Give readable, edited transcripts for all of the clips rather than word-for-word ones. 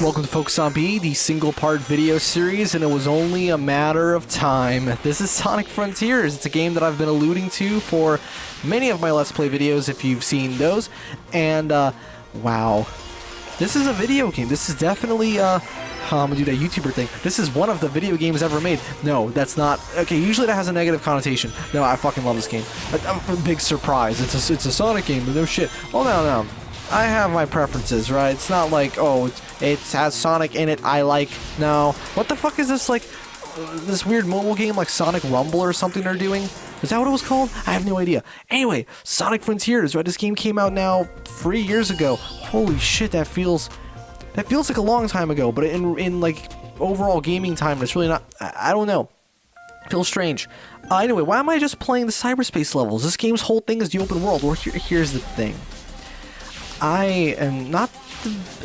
Welcome to Focus on B, the single-part video series, and it was only a matter of time. This is Sonic Frontiers. It's a game that I've been alluding to for many of my Let's Play videos, if you've seen those. And, wow. This is a video game. This is definitely, I'm gonna do that YouTuber thing. This is one of the video games ever made. No, that's not. Okay, usually that has a negative connotation. No, I fucking love this game. A big surprise. It's a Sonic game, but no shit. Oh, no. I have my preferences, right? It's not like, oh, it has Sonic in it, I like. No. What the fuck is this, like, this weird mobile game like Sonic Rumble or something they're doing? Is that what it was called? I have no idea. Anyway, Sonic Frontiers, right? This game came out now 3 years ago. Holy shit, that feels like a long time ago, but in like overall gaming time, it's really not. I don't know. Feels strange. Anyway, why am I just playing the cyberspace levels? This game's whole thing is the open world. Well, here's the thing. I am not.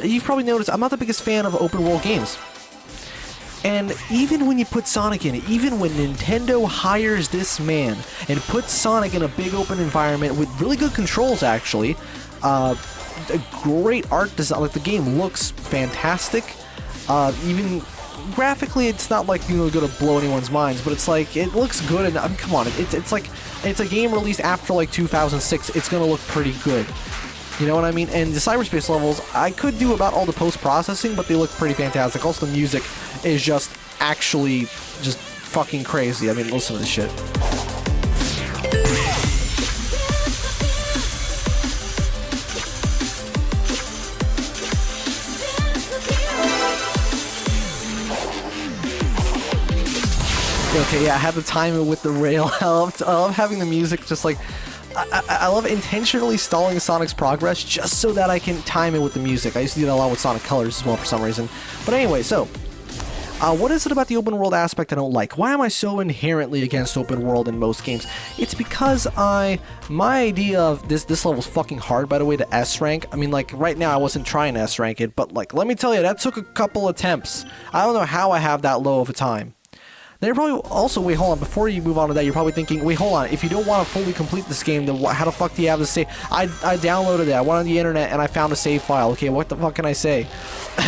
You've probably noticed I'm not the biggest fan of open world games. And even when you put Sonic in it, even when Nintendo hires this man and puts Sonic in a big open environment with really good controls, actually, a great art design, like the game looks fantastic. Even graphically, it's not like, you know, gonna blow anyone's minds, but it's like it looks good. And I mean, come on, it's like it's a game released after like 2006. It's gonna look pretty good. You know what I mean? And the cyberspace levels, I could do about all the post-processing, but they look pretty fantastic. Also, the music is just actually just fucking crazy. I mean, listen to this shit. Okay, yeah, I had to time it with the rail. I love having the music just like... I love intentionally stalling Sonic's progress just so that I can time it with the music. I used to do that a lot with Sonic Colors as well for some reason. But anyway, so, what is it about the open world aspect I don't like? Why am I so inherently against open world in most games? It's because my idea of this level's fucking hard, by the way, to S rank. I mean, like, right now I wasn't trying to S rank it, but, like, let me tell you, that took a couple attempts. I don't know how I have that low of a time. Then you're probably also, wait, hold on, before you move on to that, you're probably thinking, wait, hold on, if you don't want to fully complete this game, then how the fuck do you have to save? I downloaded it, I went on the internet, and I found a save file. Okay, what the fuck can I say?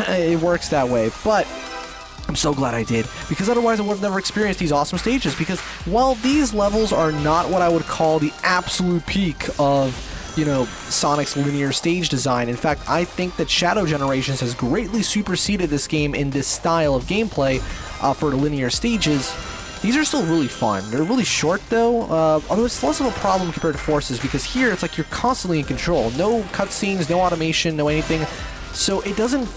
It works that way, but I'm so glad I did, because otherwise I would have never experienced these awesome stages, because while these levels are not what I would call the absolute peak of, you know, Sonic's linear stage design. In fact, I think that Shadow Generations has greatly superseded this game in this style of gameplay for the linear stages. These are still really fun. They're really short, though, although it's less of a problem compared to Forces, because here it's like you're constantly in control. No cutscenes, no automation, no anything. So it doesn't...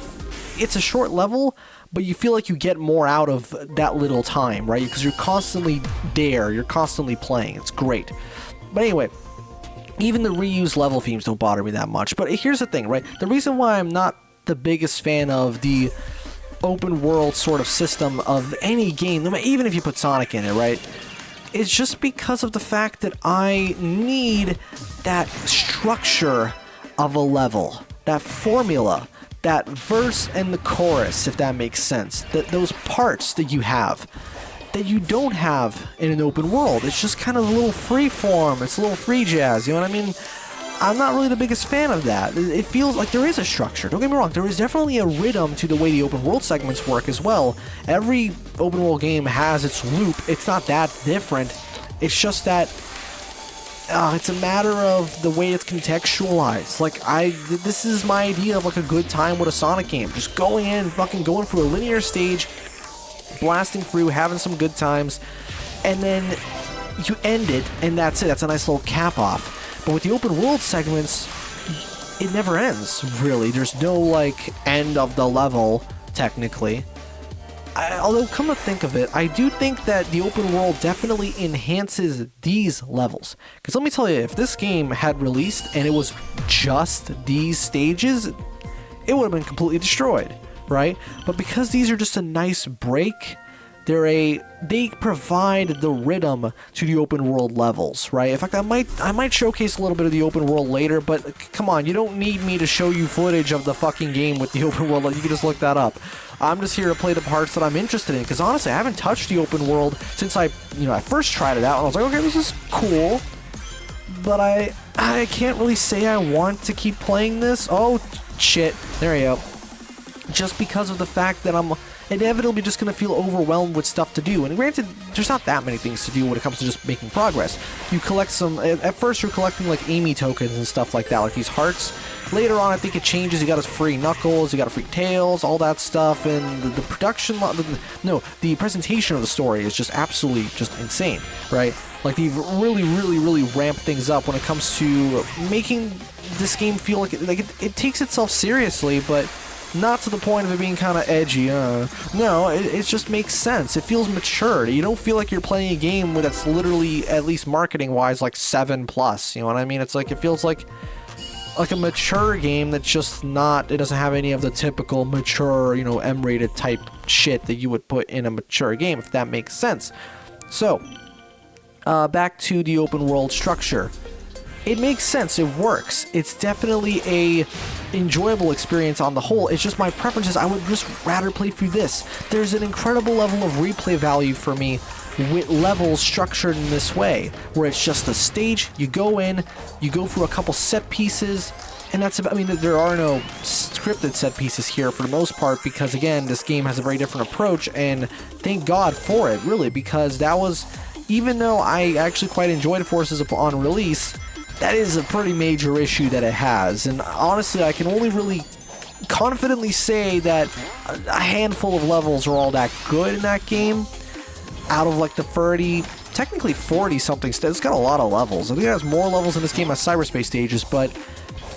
It's a short level, but you feel like you get more out of that little time, right? Because you're constantly there. You're constantly playing. It's great. But anyway... Even the reused level themes don't bother me that much. But here's the thing, right? The reason why I'm not the biggest fan of the open world sort of system of any game, even if you put Sonic in it, right? It's just because of the fact that I need that structure of a level, that formula, that verse and the chorus, if that makes sense. Those parts that you have. That you don't have in an open world. It's just kind of a little free form. It's a little free jazz, you know what I mean? I'm not really the biggest fan of that. It feels like there is a structure. Don't get me wrong, there is definitely a rhythm to the way the open world segments work as well. Every open world game has its loop. It's not that different. It's just that it's a matter of the way it's contextualized. Like, this is my idea of like a good time with a Sonic game. Just going in, fucking going through a linear stage, blasting through, having some good times, and then you end it, and that's it. That's a nice little cap off. But with the open world segments, it never ends, really. There's no, like, end of the level, technically. Although, come to think of it, I do think that the open world definitely enhances these levels. Because let me tell you, if this game had released and it was just these stages, it would have been completely destroyed. Right? But because these are just a nice break, they provide the rhythm to the open world levels, right? In fact, I might showcase a little bit of the open world later, but come on, you don't need me to show you footage of the fucking game with the open world. You can just look that up. I'm just here to play the parts that I'm interested in, because honestly, I haven't touched the open world since I first tried it out, and I was like, okay, this is cool, but I can't really say I want to keep playing this. Oh, shit. There you go. just because of the fact that I'm inevitably just going to feel overwhelmed with stuff to do. And granted, there's not that many things to do when it comes to just making progress. You collect some, at first you're collecting like Amy tokens and stuff like that, like these hearts. Later on, I think it changes. You got his free Knuckles, you got a free Tails, all that stuff, and the production, the presentation of the story is just absolutely just insane, right? Like, they've really ramped things up when it comes to making this game feel like it takes itself seriously, but not to the point of it being kind of edgy. No, it just makes sense. It feels mature. You don't feel like you're playing a game that's literally, at least marketing-wise, like 7+. You know what I mean? It's like, it feels like a mature game that's just not, it doesn't have any of the typical mature, M-rated type shit that you would put in a mature game, if that makes sense. So, back to the open world structure. It makes sense, it works. It's definitely a enjoyable experience on the whole. It's just my preference is I would just rather play through this. There's an incredible level of replay value for me with levels structured in this way, where it's just a stage, you go in, you go through a couple set pieces, and that's about, I mean, there are no scripted set pieces here for the most part, because again, this game has a very different approach, and thank God for it, really, because that was, even though I actually quite enjoyed Forces upon release, that is a pretty major issue that it has, and honestly, I can only really confidently say that a handful of levels are all that good in that game, out of like the 30, technically 40 something, it's got a lot of levels. I think it has more levels in this game as cyberspace stages, but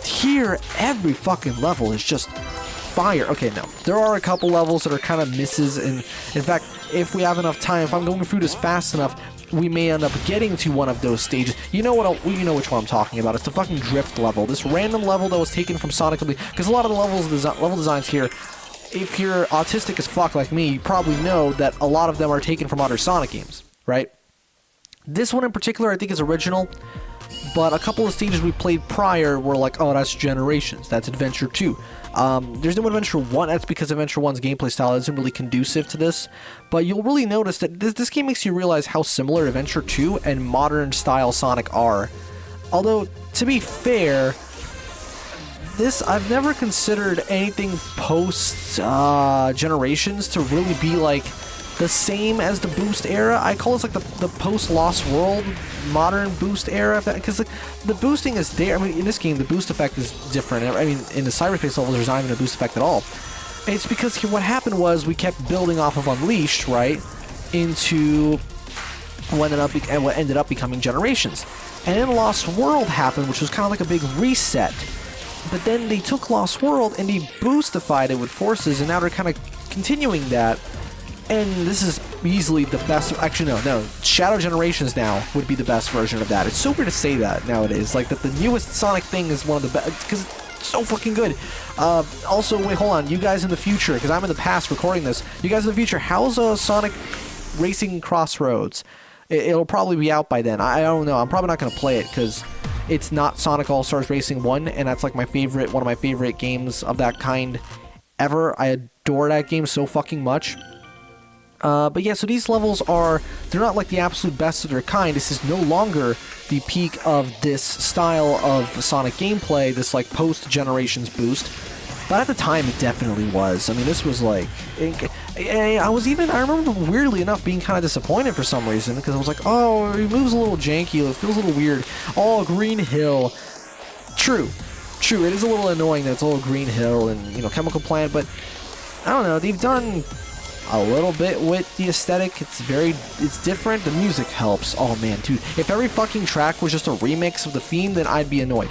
here, every fucking level is just fire. Okay, no, there are a couple levels that are kind of misses, and in fact, if we have enough time, if I'm going through this fast enough, we may end up getting to one of those stages. You know which one I'm talking about. It's the fucking drift level. This random level that was taken from Sonic, because a lot of the level designs here, if you're autistic as fuck like me, you probably know that a lot of them are taken from other Sonic games, right? This one in particular, I think, is original, but a couple of stages we played prior were like, oh, that's Generations, that's Adventure 2. There's no Adventure 1, that's because Adventure 1's gameplay style isn't really conducive to this, but you'll really notice that this game makes you realize how similar Adventure 2 and modern-style Sonic are. Although, to be fair, I've never considered anything post-Generations to really be, like, the same as the Boost era. I call this, like, the post-Lost World modern Boost era, because the boosting is there. I mean, in this game, the boost effect is different. I mean, in the cyberspace levels, there's not even a boost effect at all. It's because what happened was we kept building off of Unleashed, right, into what ended up becoming Generations. And then Lost World happened, which was kind of like a big reset. But then they took Lost World and they boostified it with Forces, and now they're kind of continuing that. And this is easily the best. Actually, no. Shadow Generations now would be the best version of that. It's so weird to say that nowadays. Like, that the newest Sonic thing is one of the best, because it's so fucking good. Also, wait, hold on. You guys in the future, because I'm in the past recording this. You guys in the future, how's Sonic Racing Crossroads? It'll probably be out by then. I don't know. I'm probably not going to play it, because it's not Sonic All-Stars Racing 1, and that's like one of my favorite games of that kind ever. I adore that game so fucking much. But yeah, so these levels they're not like the absolute best of their kind. This is no longer the peak of this style of Sonic gameplay, this like post-Generations boost. But at the time, it definitely was. I mean, this was like, I remember weirdly enough being kind of disappointed for some reason, because I was like, oh, it moves a little janky, it feels a little weird. Oh, Green Hill. True, it is a little annoying that it's all Green Hill and, Chemical Plant, but I don't know, they've done a little bit with the aesthetic. It's different. The music helps. Oh man, dude, if every fucking track was just a remix of The Theme, then I'd be annoyed.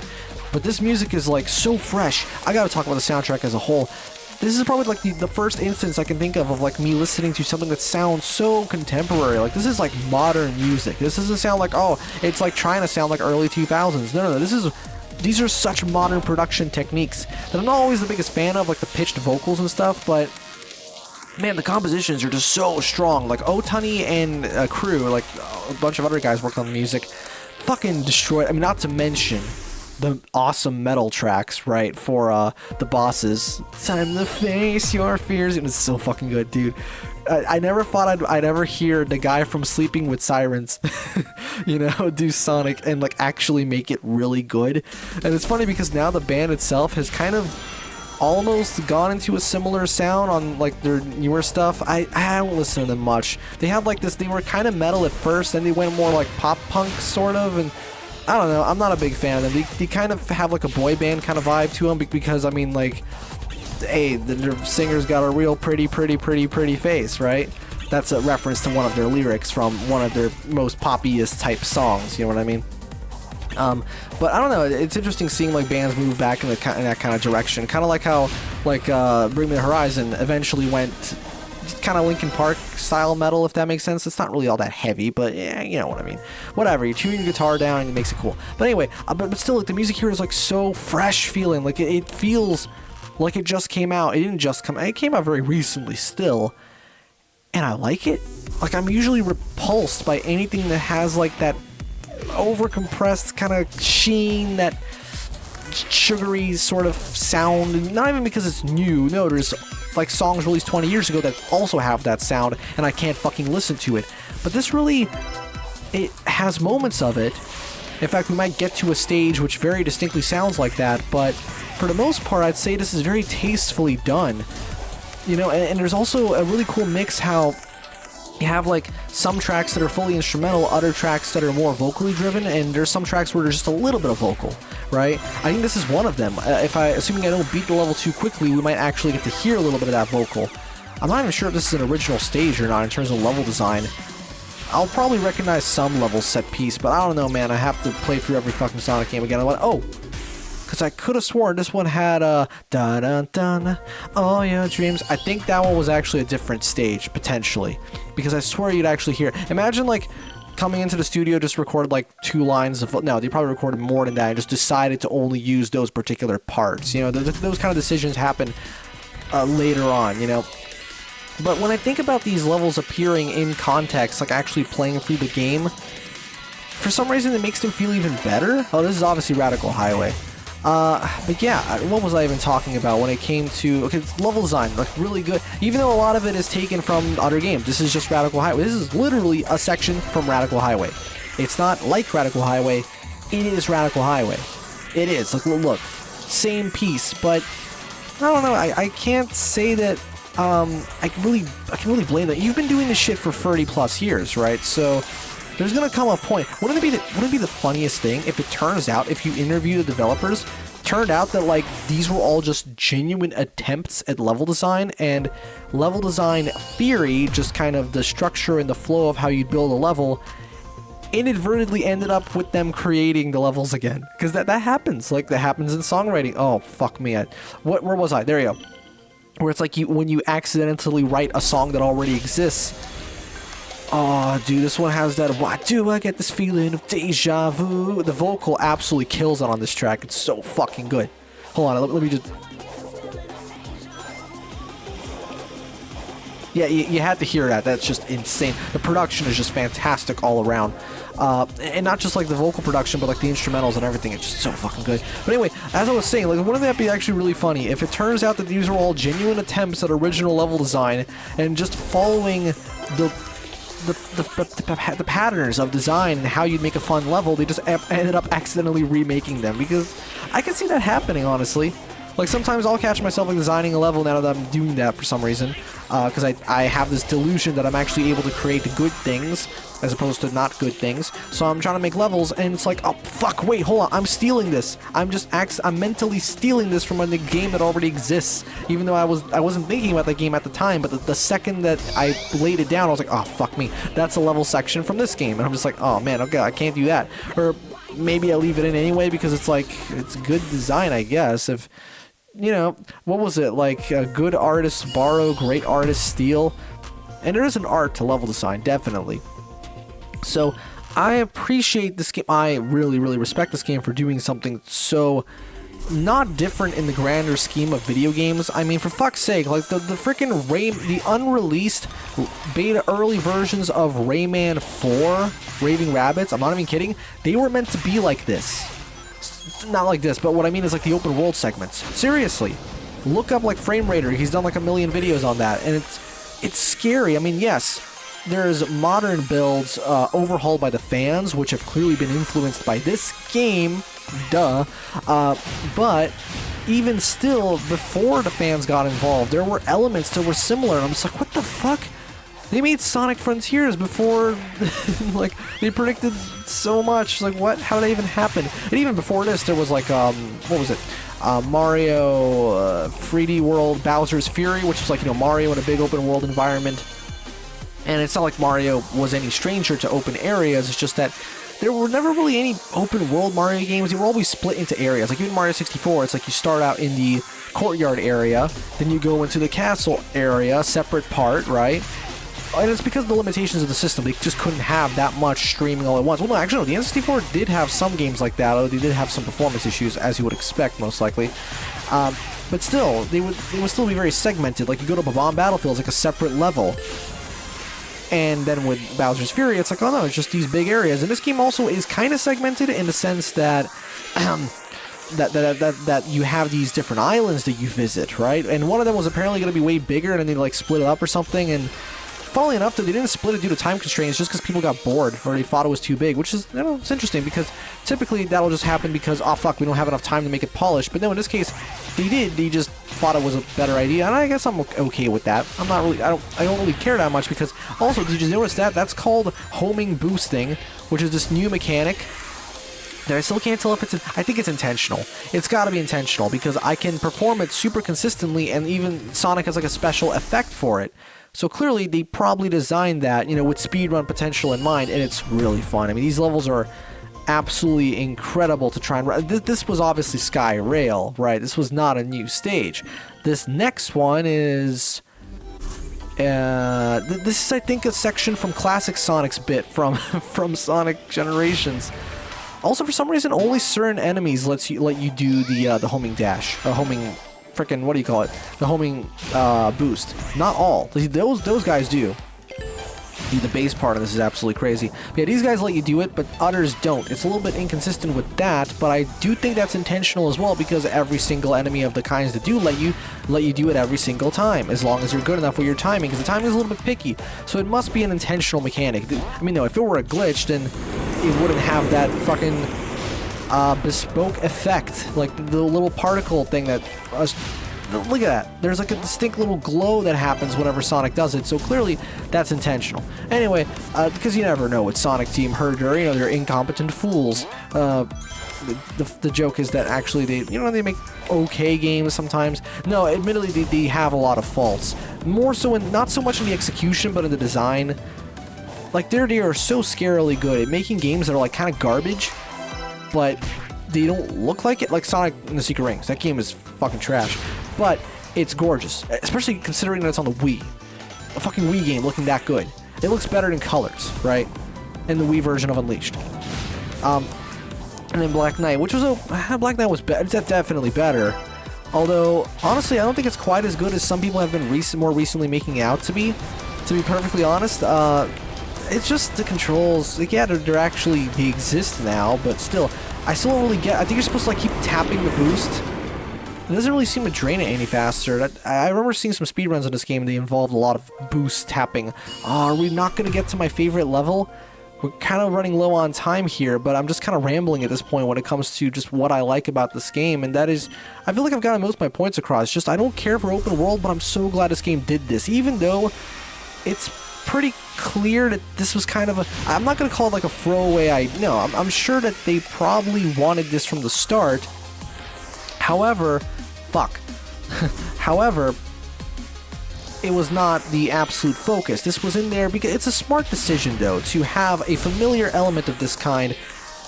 But this music is like so fresh. I gotta talk about the soundtrack as a whole. This is probably like the first instance I can think of like me listening to something that sounds so contemporary. Like, this is like modern music. This doesn't sound like, oh, it's like trying to sound like early 2000s. No. These are such modern production techniques that I'm not always the biggest fan of, like the pitched vocals and stuff, but man, the compositions are just so strong. Like, Otani and crew, like a bunch of other guys worked on the music, fucking destroyed. I mean, not to mention the awesome metal tracks, right, for the bosses. Time to face your fears. It was so fucking good, dude. I never thought I'd ever hear the guy from Sleeping with Sirens, do Sonic and like actually make it really good. And it's funny because now the band itself has kind of almost gone into a similar sound on like their newer stuff. I don't listen to them much. They had like this, they were kind of metal at first, then they went more like pop punk sort of, and I don't know, I'm not a big fan of them. They kind of have like a boy band kind of vibe to them because, I mean, like, hey, their singer's got a real pretty face, right? That's a reference to one of their lyrics from one of their most poppiest type songs, you know what I mean? But I don't know, it's interesting seeing like bands move back in that kind of direction. Kind of like how like Bring Me the Horizon eventually went kind of Linkin Park style metal, if that makes sense. It's not really all that heavy, but yeah, you know what I mean. Whatever, you tune your guitar down and it makes it cool. But anyway, but still, like, the music here is like so fresh feeling. Like it feels like it just came out. It didn't just come. It came out very recently still, and I like it. Like, I'm usually repulsed by anything that has like that over-compressed kind of sheen, that sugary sort of sound. Not even because it's new. No, there's like songs released 20 years ago that also have that sound, and I can't fucking listen to it. But this really, it has moments of it. In fact, we might get to a stage which very distinctly sounds like that, but for the most part, I'd say this is very tastefully done. You know, and there's also a really cool mix how you have like some tracks that are fully instrumental, other tracks that are more vocally driven, and there's some tracks where there's just a little bit of vocal, right? I think this is one of them. Assuming I don't beat the level too quickly, we might actually get to hear a little bit of that vocal. I'm not even sure if this is an original stage or not in terms of level design. I'll probably recognize some level set piece, but I don't know, man. I have to play through every fucking Sonic game again. I went, oh, because I could have sworn this one had dun all your dreams. I think that one was actually a different stage, potentially, because I swear you'd actually hear. Imagine like coming into the studio, just recorded like 2 lines of, no, they probably recorded more than that and just decided to only use those particular parts. You know, those kind of decisions happen later on, you know. But when I think about these levels appearing in context, like actually playing through the game, for some reason it makes them feel even better. Oh, this is obviously Radical Highway. But yeah, what was I even talking about when it came to, okay, it's level design, like really good, even though a lot of it is taken from other games. This is just Radical Highway. This is literally a section from Radical Highway. It's not like Radical Highway, it is Radical Highway. It is, like, look, same piece, but I don't know, I can't say that, I can really blame that. You've been doing this shit for 30 plus years, right? So there's gonna come a point. Wouldn't it be the funniest thing if it turns out, if you interview the developers, turned out that like these were all just genuine attempts at level design, and level design theory, just kind of the structure and the flow of how you build a level, inadvertently ended up with them creating the levels again. Because that happens. Like, that happens in songwriting. Oh, fuck me. Where was I? There you go. Where it's like when you accidentally write a song that already exists. Oh, dude, this one has that, why do I get this feeling of deja vu? The vocal absolutely kills it on this track. It's so fucking good. Hold on, let me just... Yeah, you had to hear that. That's just insane. The production is just fantastic all around. And not just like the vocal production, but like the instrumentals and everything. It's just so fucking good. But anyway, as I was saying, like, wouldn't that be actually really funny if it turns out that these are all genuine attempts at original level design and just following the patterns of design and how you'd make a fun level, they just ended up accidentally remaking them, because I can see that happening, honestly. Like, sometimes I'll catch myself like designing a level now that I'm doing that for some reason, because I have this delusion that I'm actually able to create good things as opposed to not good things. So I'm trying to make levels, and it's like, oh fuck, wait, hold on, I'm stealing this. I'm mentally stealing this from a game that already exists, even though I wasn't thinking about that game at the time. But the second that I laid it down, I was like, oh fuck me, that's a level section from this game, and I'm just like, oh man, okay, I can't do that. Or maybe I leave it in anyway because it's like, it's good design, I guess. If, you know, what was it, like, good artists borrow, great artists steal, and there is an art to level design, definitely. So I appreciate this game. I really, really respect this game for doing something so not different in the grander scheme of video games. I mean, for fuck's sake, like the freaking the unreleased beta early versions of Rayman 4, Raving Rabbids, I'm not even kidding, they were meant to be like this. Not like this, but what I mean is like the open world segments. Seriously, look up like Frame Raider. He's done like a million videos on that, and it's scary. I mean, yes, there's modern builds overhauled by the fans, which have clearly been influenced by this game, duh. But even still, before the fans got involved, there were elements that were similar, and I'm just like, what the fuck? They made Sonic Frontiers before, like, they predicted so much. Like, what? How did that even happen? And even before this, there was, like, what was it? Mario 3D World Bowser's Fury, which was, like, you know, Mario in a big open world environment. And it's not like Mario was any stranger to open areas, it's just that there were never really any open world Mario games. They were always split into areas. Like, even Mario 64, it's like you start out in the courtyard area, then you go into the castle area, separate part, right? And it's because of the limitations of the system. They just couldn't have that much streaming all at once. Well, no, actually, no, the N64 did have some games like that, although they did have some performance issues, as you would expect, most likely. But still, they would still be very segmented. Like, you go to Bob-omb Battlefield, it's like a separate level. And then with Bowser's Fury, it's like, oh no, it's just these big areas. And this game also is kind of segmented in the sense that that you have these different islands that you visit, right? And one of them was apparently going to be way bigger, and then they like split it up or something. And funnily enough, though, they didn't split it due to time constraints, just because people got bored or they thought it was too big, which is, you know, it's interesting because typically that'll just happen because, oh fuck, we don't have enough time to make it polished. But no, in this case, they did. They just thought it was a better idea, and I guess I'm okay with that. I'm not really, I don't really care that much because also, did you notice that? That's called homing boosting, which is this new mechanic that I still can't tell if it's, I think it's intentional. It's gotta be intentional because I can perform it super consistently, and even Sonic has like a special effect for it. So clearly they probably designed that, you know, with speedrun potential in mind, and it's really fun. I mean, these levels are absolutely incredible to try and run. This was obviously Sky Rail, right? This was not a new stage. This next one is this is, I think, a section from Classic Sonic's bit from Sonic Generations. Also, for some reason, only certain enemies let you do the homing dash, homing, frickin', what do you call it? The homing boost. Not all. Those guys do. The base part of this is absolutely crazy. But yeah, these guys let you do it, but others don't. It's a little bit inconsistent with that, but I do think that's intentional as well, because every single enemy of the kinds that do let you do it every single time, as long as you're good enough with your timing, because the timing is a little bit picky. So it must be an intentional mechanic. I mean, no, if it were a glitch, then it wouldn't have that fucking bespoke effect, like the little particle thing that look at that. There's like a distinct little glow that happens whenever Sonic does it, so clearly that's intentional. Anyway, because you never know with Sonic Team Herder, you know, they're incompetent fools. The joke is that actually they make okay games sometimes. No, admittedly they have a lot of faults. More so not so much in the execution, but in the design. Like they are so scarily good at making games that are like kind of garbage, but they don't look like it. Like Sonic and the Secret Rings. That game is fucking trash. But it's gorgeous, especially considering that it's on the Wii. A fucking Wii game looking that good. It looks better than Colors, right? In the Wii version of Unleashed. And then Black Knight, which was Black Knight was definitely better. Although, honestly, I don't think it's quite as good as some people have been more recently making it out to be. To be perfectly honest, it's just the controls. Like, yeah, they exist now, but still, I still don't really get. I think you're supposed to like keep tapping the boost. It doesn't really seem to drain it any faster. I remember seeing some speedruns in this game, and they involved a lot of boost tapping. Are we not going to get to my favorite level? We're kind of running low on time here, but I'm just kind of rambling at this point when it comes to just what I like about this game, and that is, I feel like I've gotten most of my points across. Just, I don't care for open world, but I'm so glad this game did this, even though it's pretty clear that this was kind of I'm not going to call it like a throwaway I'm sure that they probably wanted this from the start. However, it was not the absolute focus. This was in there because it's a smart decision, though, to have a familiar element of this kind.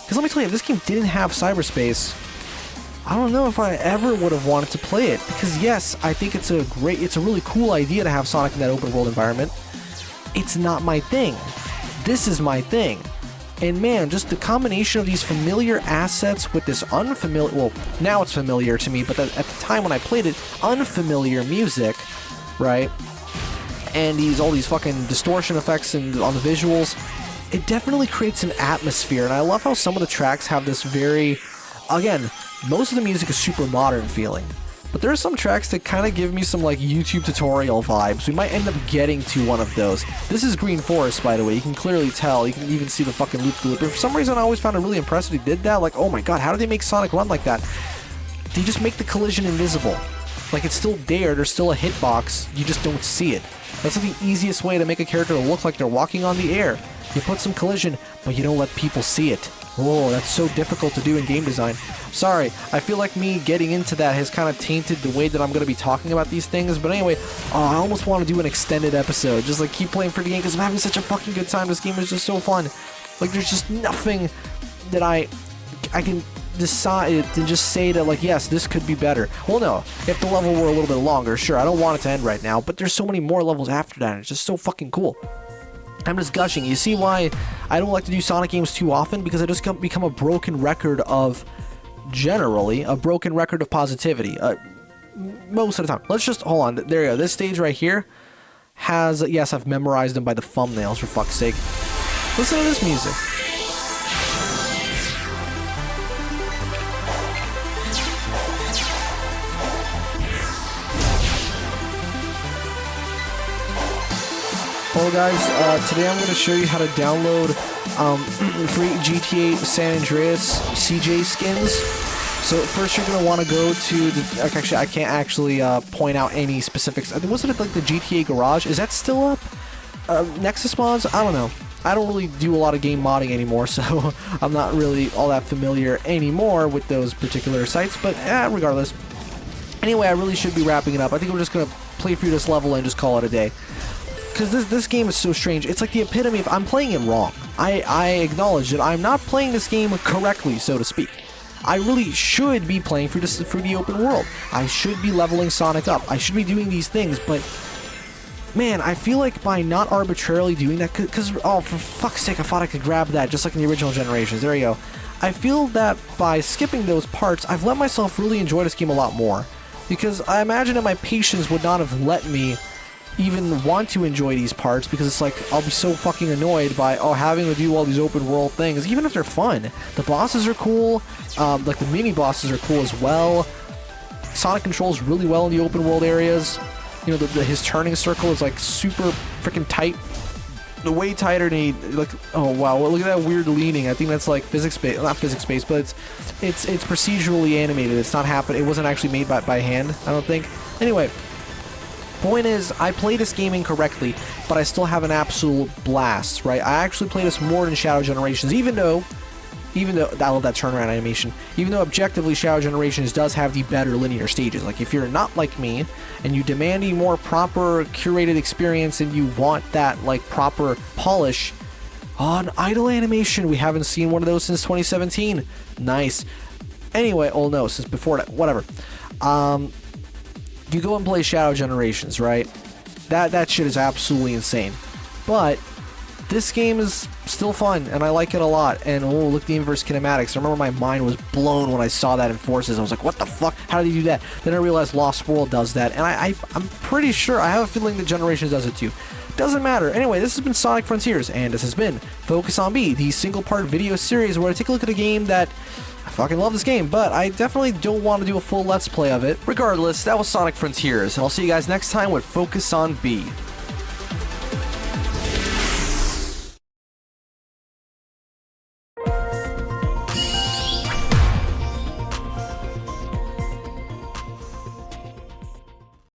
Because let me tell you, if this game didn't have cyberspace, I don't know if I ever would have wanted to play it. Because yes, I think it's a really cool idea to have Sonic in that open world environment. It's not my thing. This is my thing. And man, just the combination of these familiar assets with this unfamiliar, well, now it's familiar to me, but at the time when I played it, unfamiliar music, right? And all these fucking distortion effects and on the visuals, it definitely creates an atmosphere. And I love how some of the tracks have this very, again, most of the music is super modern feeling. But there are some tracks that kind of give me some like YouTube tutorial vibes. We might end up getting to one of those. This is Green Forest, by the way. You can clearly tell. You can even see the fucking loop-de-loop. But for some reason, I always found it really impressive he did that. Like, oh my god, how did they make Sonic run like that? They just make the collision invisible. Like, it's still there. There's still a hitbox. You just don't see it. That's like the easiest way to make a character look like they're walking on the air. You put some collision, but you don't let people see it. Whoa, that's so difficult to do in game design. Sorry, I feel like me getting into that has kind of tainted the way that I'm going to be talking about these things. But anyway, I almost want to do an extended episode. Just like keep playing for the game because I'm having such a fucking good time. This game is just so fun. Like there's just nothing that I can decide to just say that like, yes, this could be better. Well, no, if the level were a little bit longer, sure, I don't want it to end right now. But there's so many more levels after that. And it's just so fucking cool. I'm just gushing. You see why I don't like to do Sonic games too often? Because I just become a broken record of, generally, a broken record of positivity. Most of the time. Let's just, hold on. There you go. This stage right here has, yes, I've memorized them by the thumbnails, for fuck's sake. Listen to this music. Hello guys, today I'm going to show you how to download free GTA San Andreas CJ skins. So first you're going to want to go to the, actually I can't actually point out any specifics. Was it like the GTA Garage? Is that still up? Nexus mods? I don't know. I don't really do a lot of game modding anymore, so I'm not really all that familiar anymore with those particular sites, but regardless. Anyway, I really should be wrapping it up. I think we're just going to play through this level and just call it a day. Because this game is so strange. It's like the epitome of I'm playing it wrong. I acknowledge that I'm not playing this game correctly, so to speak. I really should be playing for the open world. I should be leveling Sonic up. I should be doing these things, but man, I feel like by not arbitrarily doing that, because, oh, for fuck's sake, I thought I could grab that just like in the original generations. There you go. I feel that by skipping those parts, I've let myself really enjoy this game a lot more. Because I imagine that my patience would not have let me even want to enjoy these parts, because it's like I'll be so fucking annoyed by having to do all these open world things, even if they're fun. The bosses are cool, like the mini bosses are cool as well. Sonic controls really well in the open world areas. You know, his turning circle is like super freaking tight, way tighter than he, like, oh wow, well, look at that weird leaning. I think that's like physics-based, not physics-based, but it's procedurally animated. It's not happening. It wasn't actually made by hand, I don't think. Anyway. Point is, I play this game incorrectly, but I still have an absolute blast, right? I actually play this more than Shadow Generations, even though, I love that turnaround animation, even though objectively Shadow Generations does have the better linear stages. Like, if you're not like me, and you demand a more proper, curated experience, and you want that, like, proper polish, on idle animation, we haven't seen one of those since 2017. Nice. Anyway, oh no, since before that, whatever. You go and play Shadow Generations, right? That shit is absolutely insane. But this game is still fun, and I like it a lot. And oh, look at the inverse kinematics. I remember my mind was blown when I saw that in Forces. I was like, what the fuck? How did he do that? Then I realized Lost World does that, and I'm pretty sure, I have a feeling that Generations does it too. Doesn't matter. Anyway, this has been Sonic Frontiers, and this has been Focus on B, the single-part video series where I take a look at a game that I fucking love this game, but I definitely don't want to do a full Let's Play of it. Regardless, that was Sonic Frontiers, and I'll see you guys next time with Focus on B.